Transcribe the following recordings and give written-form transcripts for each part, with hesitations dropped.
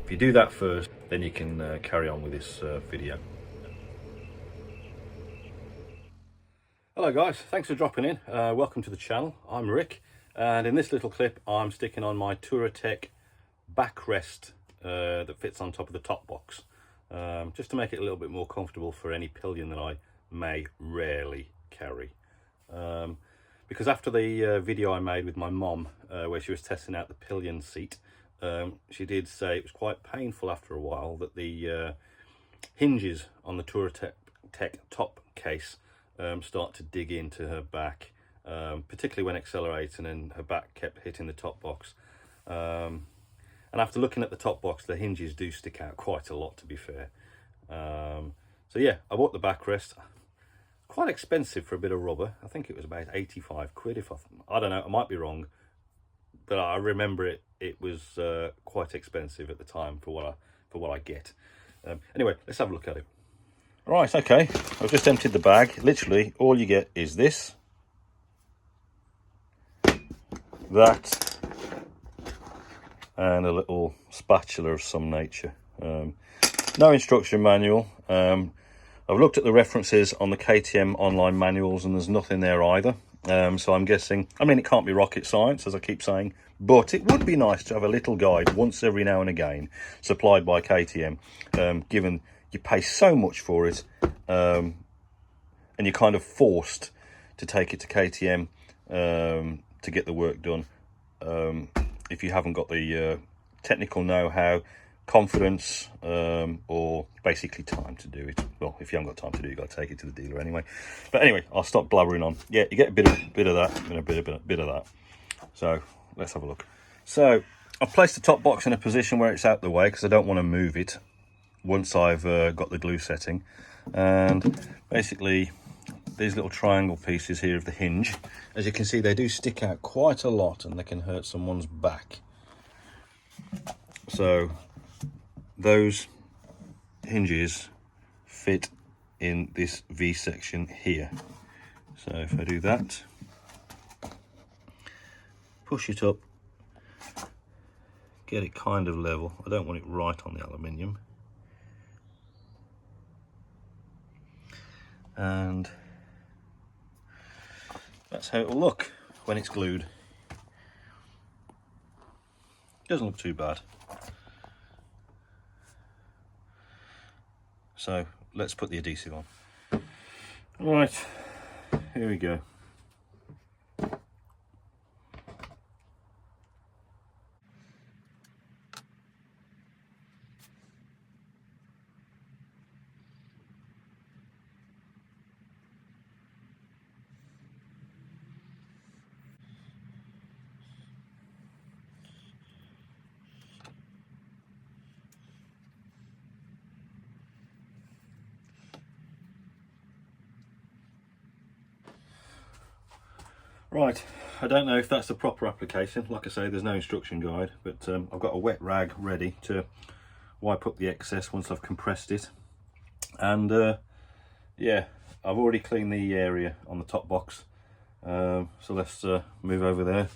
If you do that first, then you can carry on with this video. Hello guys, thanks for dropping in. Welcome to the channel. I'm Rick, and in this little clip I'm sticking on my Touratech backrest that fits on top of the top box, just to make it a little bit more comfortable for any pillion that I may rarely carry. Because after the video I made with my mom where she was testing out the pillion seat, she did say it was quite painful after a while that the hinges on the Touratech top case start to dig into her back, particularly when accelerating, and her back kept hitting the top box. And after looking at the top box, the hinges do stick out quite a lot, to be fair. So yeah, I bought the backrest. Quite expensive for a bit of rubber. I think it was about 85 quid. If I don't know, I might be wrong, but I remember it was quite expensive at the time for what I get. Anyway, let's have a look at it. Right, okay, I've just emptied the bag. Literally all you get is this, that, and a little spatula of some nature. No instruction manual. I've looked at the references on the KTM online manuals and there's nothing there either. So I'm guessing, I mean, it can't be rocket science, as I keep saying, but it would be nice to have a little guide once every now and again supplied by KTM, given you pay so much for it, and you're kind of forced to take it to KTM to get the work done. If you haven't got the technical know-how, confidence, or basically time to do it. Well, if you haven't got time to do it, you've got to take it to the dealer anyway. But anyway, I'll stop blabbering on. Yeah, you get a bit of that and a bit of that. So let's have a look. So I've placed the top box in a position where it's out the way because I don't want to move it once I've got the glue setting. And basically these little triangle pieces here of the hinge, as you can see, they do stick out quite a lot and they can hurt someone's back. So those hinges fit in this V section here. So if I do that, push it up, get it kind of level. I don't want it right on the aluminium. And that's how it will look when it's glued. Doesn't look too bad. So let's put the adhesive on. Right, here we go. Right, I don't know if that's the proper application. Like I say, there's no instruction guide, but I've got a wet rag ready to wipe up the excess once I've compressed it. And yeah, I've already cleaned the area on the top box, so let's move over there.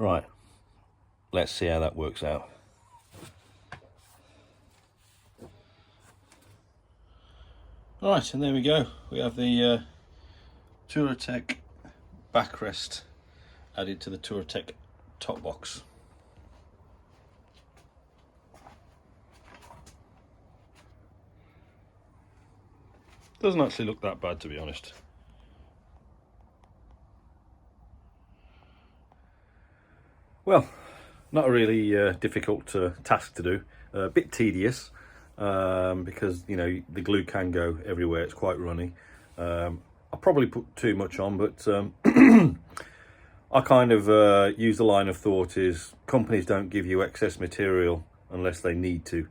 Right, let's see how that works out. Right, and there we go. We have the Touratech backrest added to the Touratech top box. Doesn't actually look that bad, to be honest. Well, not a really difficult task to do. A bit tedious because, you know, the glue can go everywhere. It's quite runny. I probably put too much on, but I kind of use the line of thought is companies don't give you excess material unless they need to.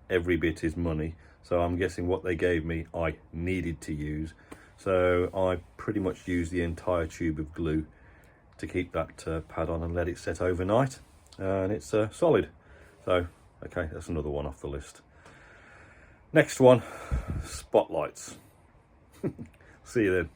Every bit is money. So I'm guessing what they gave me, I needed to use. So I pretty much used the entire tube of glue to keep that pad on and let it set overnight. And it's solid. So, okay, that's another one off the list. Next one, spotlights. See you then.